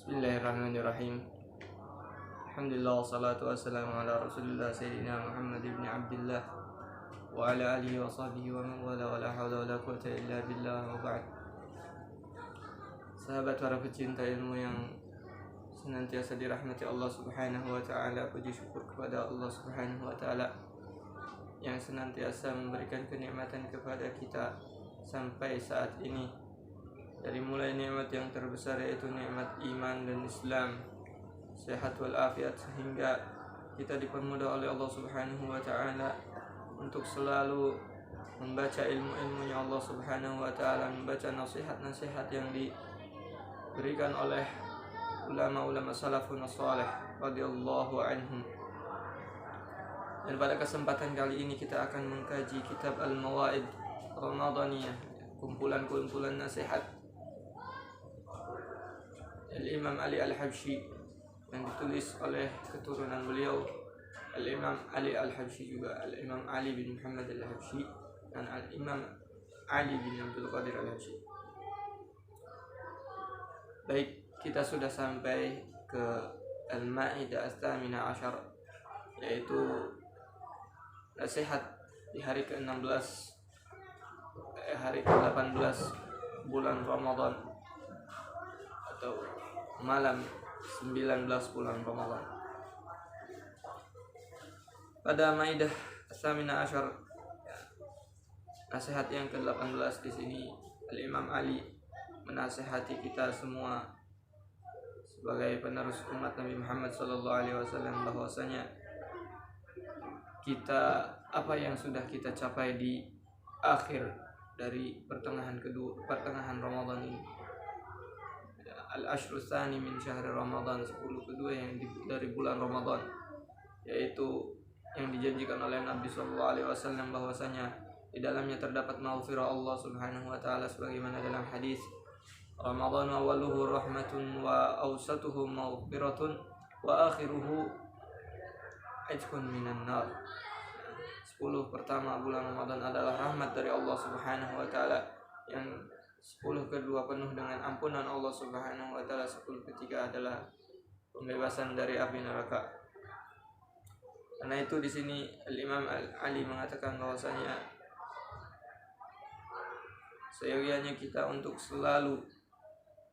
Bismillahirrahmanirrahim. Alhamdulillah wassalatu wassalamu ala Rasulillah Sayyidina Muhammad ibn Abdullah wa ala alihi wa sahbihi wa man wala wa la hawla wa la quwwata illa billah wa ba'd. Sahabat para pecinta ilmu yang senantiasa dirahmati Allah Subhanahu wa taala, puji syukur kepada Allah Subhanahu wa taala yang senantiasa memberikan kenikmatan kepada kita sampai saat ini. Dari mulai nikmat yang terbesar yaitu nikmat iman dan Islam, sehat wal afiat, sehingga kita dipermudah oleh Allah Subhanahu wa taala untuk selalu membaca ilmu-ilmunya Allah Subhanahu wa taala, membaca nasihat-nasihat yang diberikan oleh ulama-ulama salafun salih radhiyallahu anhum. Dan pada kesempatan kali ini kita akan mengkaji kitab Al-Mawaid Ramadaniyah, kumpulan-kumpulan nasihat Al-Imam Ali Al-Habsyi, yang ditulis oleh keturunan beliau Al-Imam Ali Al-Habsyi, juga Al-Imam Ali bin Muhammad Al-Habsyi dan Al-Imam Ali bin Abdul Qadir Al-Habsyi. Baik, kita sudah sampai ke Al-Ma'idah As-Thamina Ashar, yaitu nasihat di hari ke-16 hari ke-18 bulan Ramadan atau malam 19 bulan Ramadan. Pada Maidah As-Samina Asyar, nasihat yang ke-18 di sini, Al-Imam Ali menasihati kita semua sebagai penerus umat Nabi Muhammad SAW bahwasanya kita, apa yang sudah kita capai di akhir dari pertengahan Ramadan ini, Al-Ashru Tsani min Syahri Ramadan, 10 kedua yang dari bulan Ramadan, yaitu yang dijanjikan oleh Nabi SAW bahwasanya di dalamnya terdapat maghfirah Allah Subhanahu wa taala, sebagaimana dalam hadis, Ramadan awaluhu rahmatun wa awsatuhu maghfiratun wa akhiruhu ajkun minan nar. 10 pertama bulan Ramadan adalah rahmat dari Allah Subhanahu wa taala, yang 10 kedua penuh dengan ampunan Allah Subhanahu wa taala, 10 ketiga adalah pembebasan dari api neraka. Karena itu di sini Al-Imam Ali mengatakan bahwasanya seyogianya kita untuk selalu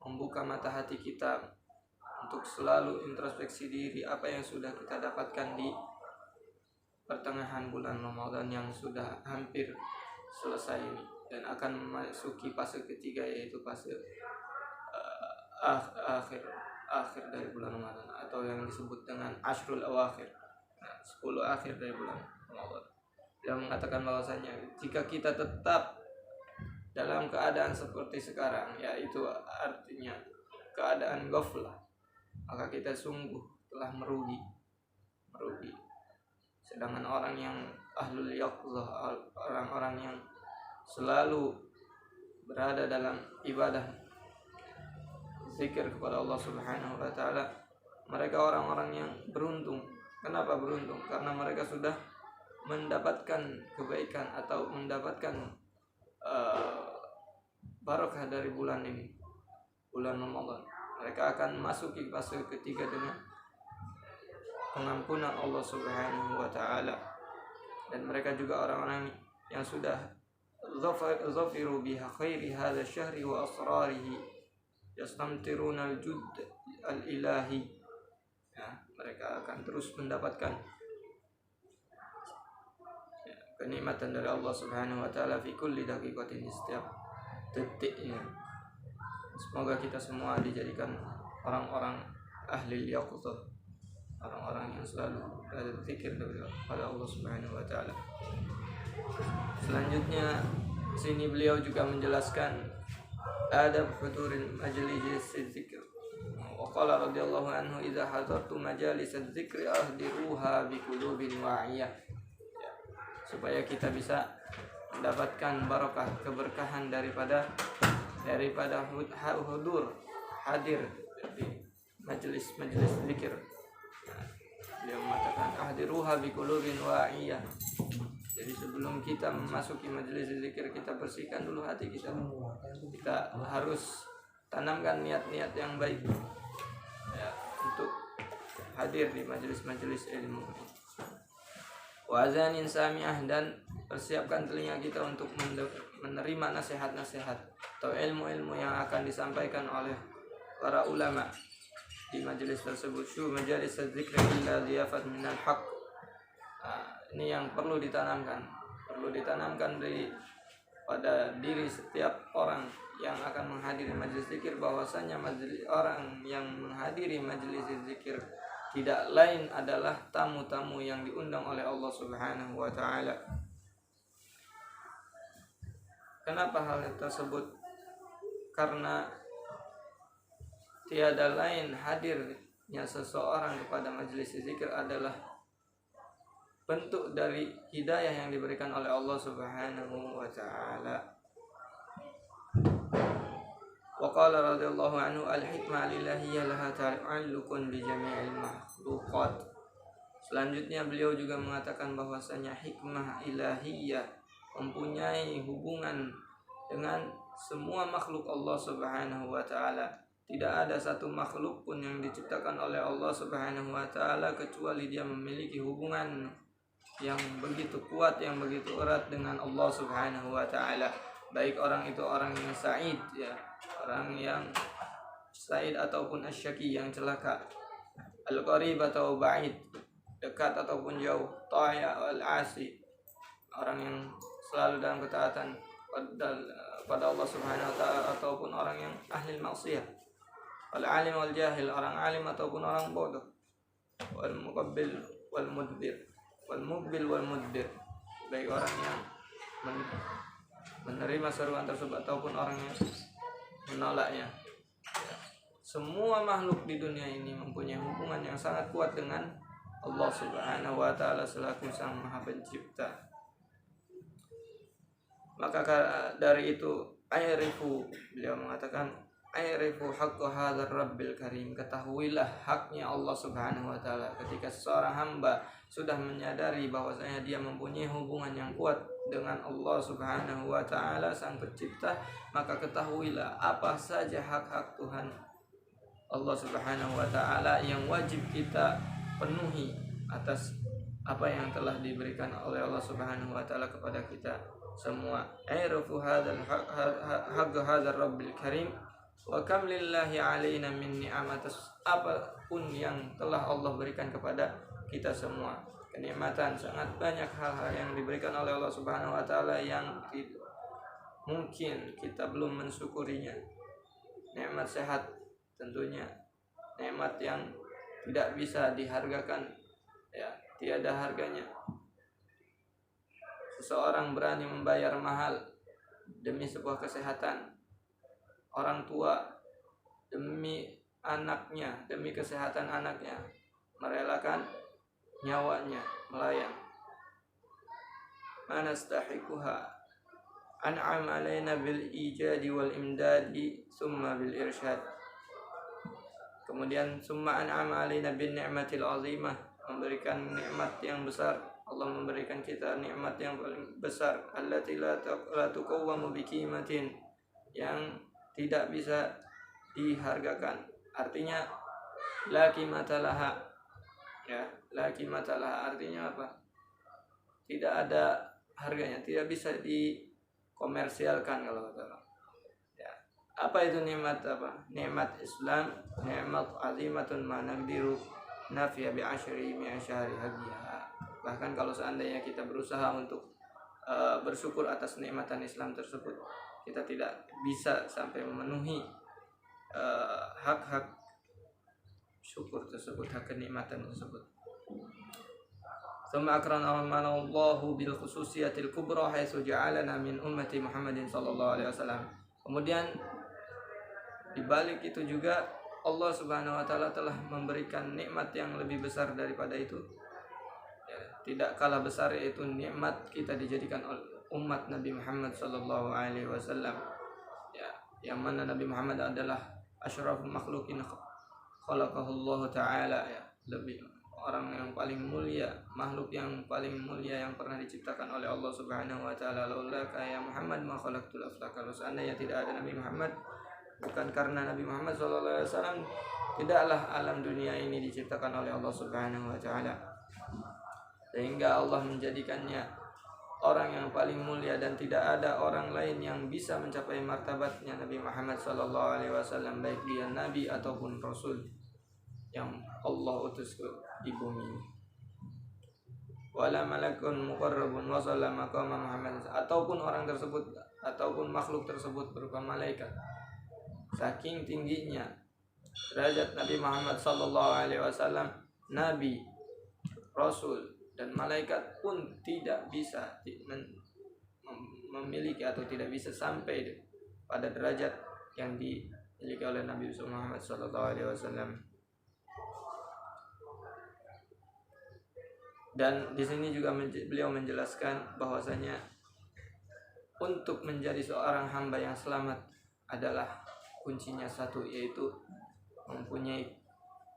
membuka mata hati kita, untuk selalu introspeksi diri apa yang sudah kita dapatkan di pertengahan bulan Ramadan yang sudah hampir selesai ini, dan akan memasuki fase ketiga, yaitu fase akhir dari bulan Ramadan, atau yang disebut dengan Ashrul Awakhir, 10 akhir dari bulan Ramadan. Dia mengatakan bahwasanya jika kita tetap dalam keadaan seperti sekarang, yaitu artinya keadaan ghaflah, maka kita sungguh telah merugi. Sedangkan orang yang ahlul yaqzah, orang-orang yang selalu berada dalam ibadah zikir kepada Allah Subhanahu wa taala, mereka orang-orang yang beruntung. Kenapa beruntung? Karena mereka sudah mendapatkan kebaikan atau mendapatkan barakah dari bulan ini, bulan Ramadan. Mereka akan masuki fase ketiga dengan pengampunan Allah Subhanahu wa taala, dan mereka juga orang-orang yang sudah zafiru biha khairi hadha syahri wa asrarihi yastamtiruna al-judd al-ilahi. Mereka akan terus mendapatkan kenikmatan dari Allah Subhanahu wa taala fi kulli daqiqatin, setiap detiknya. Semoga kita semua dijadikan orang-orang ahli yaqzah, orang-orang yang selalu berzikir kepada Allah Subhanahu wa taala. Selanjutnya sini beliau juga menjelaskan adab huduril majlis dzikr. Wa qala radhiyallahu anhu, idza hadartu majalis dzikri ahdiruha biqulubin wa'iyah. Supaya kita bisa mendapatkan barakah, keberkahan daripada hadir di majelis zikir. Dia mengatakan ahdiruha biqulubin wa'iyah. Jadi sebelum kita memasuki majelis zikir, kita bersihkan dulu hati kita. Kita harus tanamkan niat-niat yang baik. ya, untuk hadir di majelis-majelis ilmu. Wa azanin sami'ah, dan persiapkan telinga kita untuk menerima nasihat-nasihat atau ilmu-ilmu yang akan disampaikan oleh para ulama di majelis tersebut. Majelis dzikri illa dhiyafat minal haq. Ini yang perlu ditanamkan pada diri setiap orang yang akan menghadiri majelis zikir, bahwasanya orang yang menghadiri majelis zikir tidak lain adalah tamu-tamu yang diundang oleh Allah Subhanahu wa taala. Kenapa hal tersebut? Karena tiada lain hadirnya seseorang kepada majelis zikir adalah bentuk dari hidayah yang diberikan oleh Allah Subhanahu wa taala. Wa qala radhiyallahu anhu al-hikmah lillahi laha ta'alluqun bi jami'il makhluqat. Selanjutnya beliau juga mengatakan bahwasanya hikmah ilahiyah mempunyai hubungan dengan semua makhluk Allah Subhanahu wa taala. Tidak ada satu makhluk pun yang diciptakan oleh Allah Subhanahu wa taala kecuali dia memiliki hubungan yang begitu kuat, yang begitu erat dengan Allah Subhanahu wa taala. Baik orang itu orang yang sa'id, ya, orang yang sa'id ataupun asyaki, yang celaka, al-qarib atau ba'id, dekat ataupun jauh, ta'a wal-asi, orang yang selalu dalam ketaatan pada Allah Subhanahu wa taala, ataupun orang yang ahli maksiat, al-alim wal jahil, orang alim ataupun orang bodoh, wal muqabbil wal mudbir, wal muqbil wal mudbir, baik orang yang menerima seruan tersebut ataupun orang yang menolaknya. Semua makhluk di dunia ini mempunyai hubungan yang sangat kuat dengan Allah Subhanahu wa taala selaku Sang Maha Pencipta. Maka dari itu, beliau mengatakan, A'rifu haqqa hadzal rabbil karim, ketahuilah haknya Allah Subhanahu wa taala. Ketika seorang hamba sudah menyadari bahwasanya dia mempunyai hubungan yang kuat dengan Allah Subhanahu wa taala Sang Pencipta, maka ketahuilah apa saja hak-hak Tuhan Allah Subhanahu wa taala yang wajib kita penuhi atas apa yang telah diberikan oleh Allah Subhanahu wa taala kepada kita semua. A'rifu hadzal haqqa hadzal rabbil karim wa kam lillahi alaina min ni'amatis, apapun yang telah Allah berikan kepada kita semua, kenikmatan, sangat banyak hal-hal yang diberikan oleh Allah Subhanahu wa taala yang mungkin kita belum mensyukurinya. Nikmat sehat tentunya nikmat yang tidak bisa dihargakan, ya, tiada harganya. Seseorang berani membayar mahal demi sebuah kesehatan. Orang tua demi anaknya, demi kesehatan anaknya, merelakan nyawanya melayang. Manastahiquha an'am alaina bil ijadi wal imdadi summa bil irsyad. Kemudian summa an'am alaina bin ni'matil azimah, memberikan nikmat yang besar. Allah memberikan kita nikmat yang paling besar, allati la tuqawwamu biqimatin, yang tidak bisa dihargakan. Artinya la qimatalah, ya, la qimatalah artinya apa? Tidak ada harganya, tidak bisa dikomersialkan kalau kata orang. Ya. Apa itu nikmat apa? Nikmat Islam, nikmat azimatun ma naqdiru nafiya bi asyri mi asyari hadiya. Bahkan kalau seandainya kita berusaha untuk bersyukur atas nikmatan Islam tersebut, kita tidak bisa sampai memenuhi hak-hak syukur tersebut, hak kenikmatan tersebut. Tsumma akramana Allahu bil khususiyatil kubra haitsu ja'alana min ummati Muhammadin sallallahu alaihi wasallam. Kemudian di balik itu juga Allah Subhanahu wa taala telah memberikan nikmat yang lebih besar daripada itu. Ya, tidak kalah besar, yaitu nikmat kita dijadikan umat Nabi Muhammad sallallahu alaihi wasallam, ya, yang mana Nabi Muhammad adalah asyraful makhlukin khalaqahullahu taala, ya, lebih orang yang paling mulia, makhluk yang paling mulia yang pernah diciptakan oleh Allah Subhanahu wa taala. Laulaka ya Muhammad ma khalaqtul aflaq. Kalau seandainya tidak ada Nabi Muhammad, bukan karena Nabi Muhammad sallallahu alaihi wasallam, tidaklah alam dunia ini diciptakan oleh Allah Subhanahu wa taala, sehingga Allah menjadikannya orang yang paling mulia dan tidak ada orang lain yang bisa mencapai martabatnya Nabi Muhammad sallallahu alaihi wasallam, baik dia nabi ataupun rasul yang Allah utus ke di bumi ini. Wala malakun muqarrabun wasalla maqama Muhammad, ataupun orang tersebut ataupun makhluk tersebut berupa malaikat, saking tingginya derajat Nabi Muhammad sallallahu alaihi wasallam, nabi, rasul dan malaikat pun tidak bisa memiliki atau tidak bisa sampai pada derajat yang dimiliki oleh Nabi Muhammad sallallahu alaihi wasallam. Dan di sini juga beliau menjelaskan bahwasanya untuk menjadi seorang hamba yang selamat adalah kuncinya satu, yaitu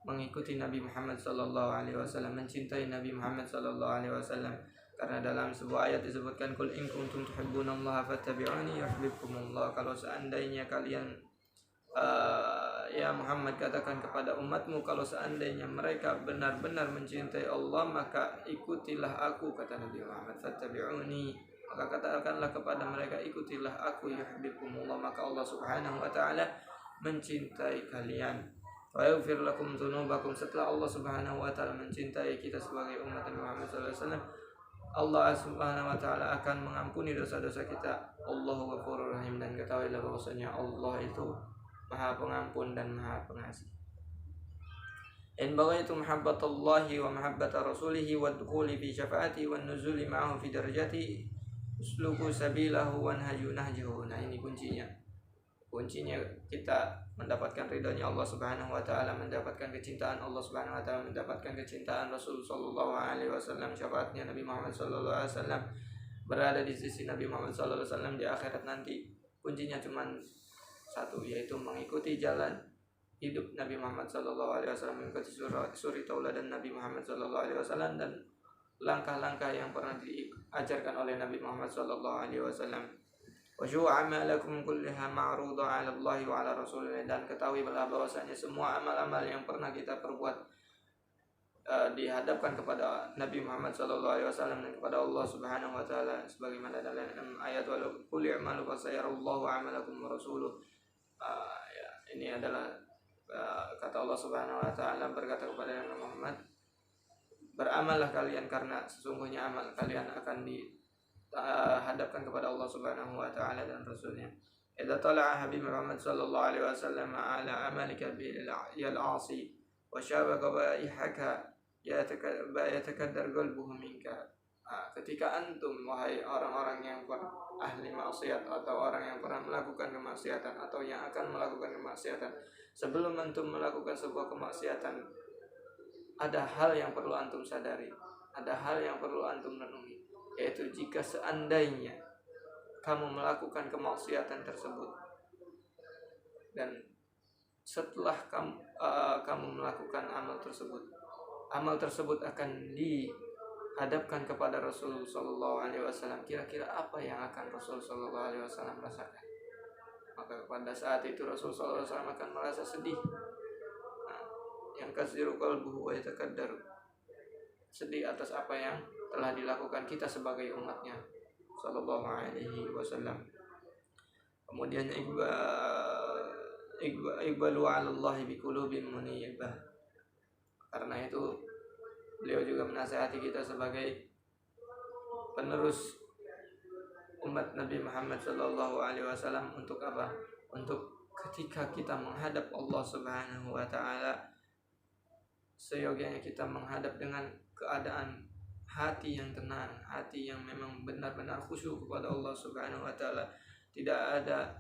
mengikuti Nabi Muhammad sallallahu alaihi wasallam, mencintai Nabi Muhammad sallallahu alaihi wasallam. Karena dalam sebuah ayat disebutkan, qul in kuntum tuhibbunallaha fattabi'uni yuhibbukumullah. Kalau seandainya kalian ya Muhammad, katakan kepada umatmu, kalau seandainya mereka benar-benar mencintai Allah, maka ikutilah aku, kata Nabi Muhammad, fattabi'uni, maka katakanlah kepada mereka, ikutilah aku, yuhibbukumullah, maka Allah Subhanahu wa taala mencintai kalian. Wa yaghfir lakum dzunubakum, setelah Allah Subhanahu wa taala mencintai kita sebagai umat Nabi Muhammad sallallahu alaihi wasallam, Allah Subhanahu wa taala akan mengampuni dosa-dosa kita. Allahu Ghafurur Rahim, dan ketahuilah bahwasanya Allah itu Maha Pengampun dan Maha Pengasih. In baghaytum mahabbatallahi wa mahabbata rasulihi wa dukhuli fi syafaati wa nuzuli ma'ahu fi darajati usluku sabilahu wa nahjuhu. Nah, ini kuncinya kita mendapatkan ridhonya Allah Subhanahu wa taala, mendapatkan kecintaan Allah Subhanahu wa taala, mendapatkan kecintaan Rasul sallallahu alaihi wasallam, syafaatnya Nabi Muhammad sallallahu alaihi wasallam, berada di sisi Nabi Muhammad sallallahu alaihi wasallam di akhirat nanti. Kuncinya cuma satu, yaitu mengikuti jalan hidup Nabi Muhammad sallallahu alaihi wasallam, mengikuti suri tauladan Nabi Muhammad sallallahu alaihi wasallam dan langkah-langkah yang pernah diajarkan oleh Nabi Muhammad sallallahu alaihi wasallam. Wa syu'amalakum kullaha ma'ruda 'ala Allah wa 'ala Rasulih, dan ketahuilah bahwasanya semua amal-amal yang pernah kita perbuat dihadapkan kepada Nabi Muhammad sallallahu alaihi wasallam dan kepada Allah Subhanahu wa taala, sebagaimana dalam ayat wa qul i'malu fa sayarallahu 'amalakum wa rasuluh. Ini adalah kata Allah Subhanahu wa taala, berkata kepada Nabi Muhammad, beramallah kalian karena sesungguhnya amal kalian akan dihadapkan kepada Allah Subhanahu wa taala dan rasulnya. Idza tala'a Habib Muhammad sallallahu alaihi wasallam ala amalika bil yal'asi wa shabaka baihaka yatakaddar qalbuhu minka. Ketika antum, wahai orang-orang yang ahli maksiat atau orang yang pernah melakukan kemaksiatan atau yang akan melakukan kemaksiatan, sebelum antum melakukan sebuah kemaksiatan, ada hal yang perlu antum sadari, ada hal yang perlu antum renungi, yaitu jika seandainya kamu melakukan kemaksiatan tersebut dan setelah kamu melakukan amal tersebut akan dihadapkan kepada Rasul sallallahu alaihi wasallam, kira-kira apa yang akan Rasul sallallahu alaihi wasallam rasakan? Maka pada saat itu Rasul sallallahu alaihi wasallam akan merasa sedih. Yang kasiru qalbuhu wa yatakaddar, sedih atas apa yang telah dilakukan kita sebagai umatnya sallallahu alaihi wasallam. Kemudian iqbalu 'ala Allah biqulubin munibah. Karena itu beliau juga menasihati kita sebagai penerus umat Nabi Muhammad sallallahu alaihi wasallam untuk apa? Untuk ketika kita menghadap Allah Subhanahu wa taala, seyogianya kita menghadap dengan keadaan hati yang tenang, hati yang memang benar-benar khusyuk kepada Allah Subhanahu wa taala. Tidak ada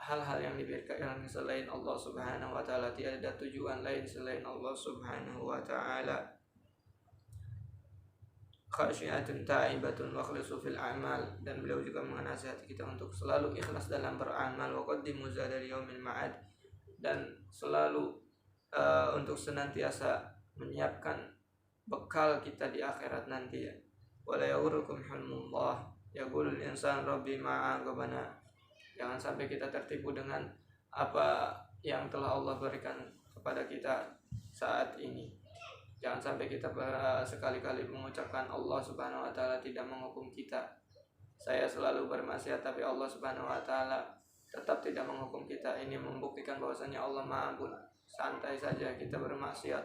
hal-hal yang diberikan selain Allah Subhanahu wa taala, tidak ada tujuan lain selain Allah Subhanahu wa taala. Khasyiatun ta'ibatun wa khlisu fil a'mal, dan beliau juga menasihati kita untuk selalu ikhlas dalam beramal, wa qaddimu zada yaumil ma'ad, dan selalu untuk senantiasa menyiapkan bekal kita di akhirat nanti. Wala yaghurrukum hulmullah yaqulul insan rabbi ma'agabana. Jangan sampai kita tertipu dengan apa yang telah Allah berikan kepada kita saat ini. Jangan sampai kita sekali-kali mengucapkan Allah Subhanahu wa taala tidak menghukum kita. Saya selalu bermaksiat tapi Allah Subhanahu wa taala tetap tidak menghukum kita. Ini membuktikan bahwasanya Allah Maha Ampun. Santai saja kita bermaksiat,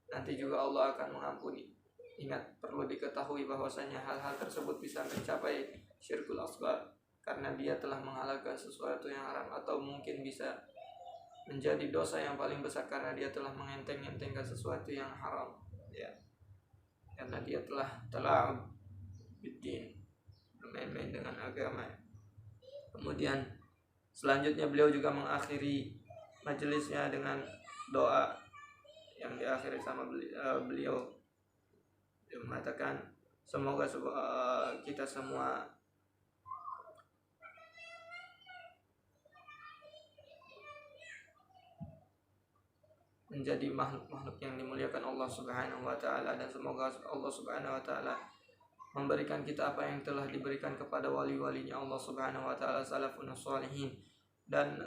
nanti juga Allah akan mengampuni. Ingat, perlu diketahui bahwasanya hal-hal tersebut bisa mencapai syirkul asghar karena dia telah menghalalkan sesuatu yang haram, atau mungkin bisa menjadi dosa yang paling besar karena dia telah mengenteng-entengkan sesuatu yang haram, ya, karena dia telah bidin, bermain-main dengan agama. Kemudian selanjutnya beliau juga mengakhiri majelisnya dengan doa yang diakhiri sama beliau. Dia mengatakan semoga kita semua menjadi makhluk-makhluk yang dimuliakan Allah Subhanahu wa taala, dan semoga Allah Subhanahu wa taala memberikan kita apa yang telah diberikan kepada wali-walinya Allah Subhanahu wa taala, salafun shalihin, dan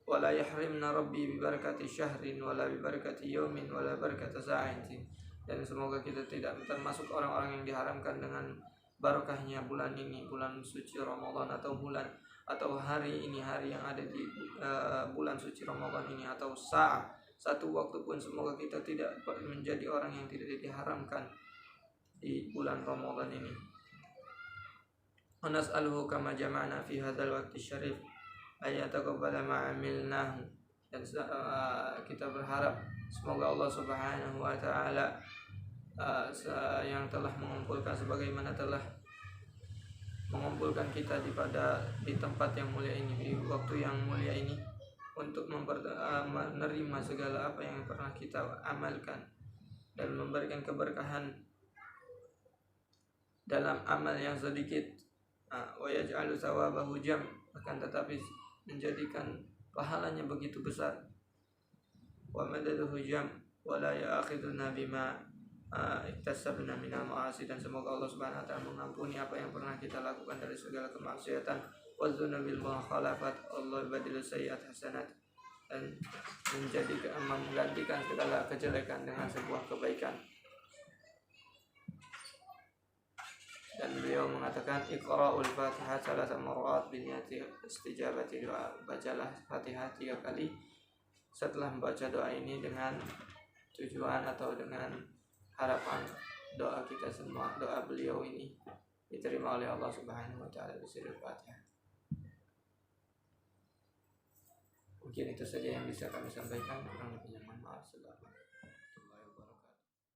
wala yahrimna rabbi bi barakati syahrin wala bi barakati yaumin wala barakati sa'atin. Dan semoga kita tidak termasuk orang-orang yang diharamkan dengan barokahnya bulan ini, bulan suci Ramadan, atau hari ini, hari yang ada di bulan suci Ramadan ini, atau satu waktu pun. Semoga kita tidak menjadi orang yang tidak diharamkan di bulan Ramadan ini. Wa nas'aluhu kama jama'na fi hadzal waqti syarif ayataqabbala ma 'amilnahu. Dan kita berharap semoga Allah Subhanahu wa taala yang telah mengumpulkan, sebagaimana telah mengumpulkan kita di tempat yang mulia ini, di waktu yang mulia ini, untuk menerima segala apa yang pernah kita amalkan dan memberikan keberkahan dalam amal yang sedikit. Wa yaj'alu thawabahu jam, akan tetapi menjadikan pahalanya begitu besar. Wa madaduhu jam wa la ya'khiduna bima iktasabna minal ma'asi. Dan semoga Allah Subhanahu wa taala mengampuni apa yang pernah kita lakukan dari segala kemaksiatan. Wa dzunubil mukhalafat, Allah badilu sayyi'at hasanat, dan menggantikan segala kejelekan dengan sebuah kebaikan. Dan beliau mengatakan iqra'ul Fatihah salasa marrat bi niyati istijabati doa. Bacalah Fatihah 3 kali setelah membaca doa ini dengan tujuan atau dengan harapan doa kita semua, doa beliau ini diterima oleh Allah Subhanahu wa taala di sirul Fatihah. Mungkin itu saja yang bisa kami sampaikan, kurang lebihnya mohon maaf.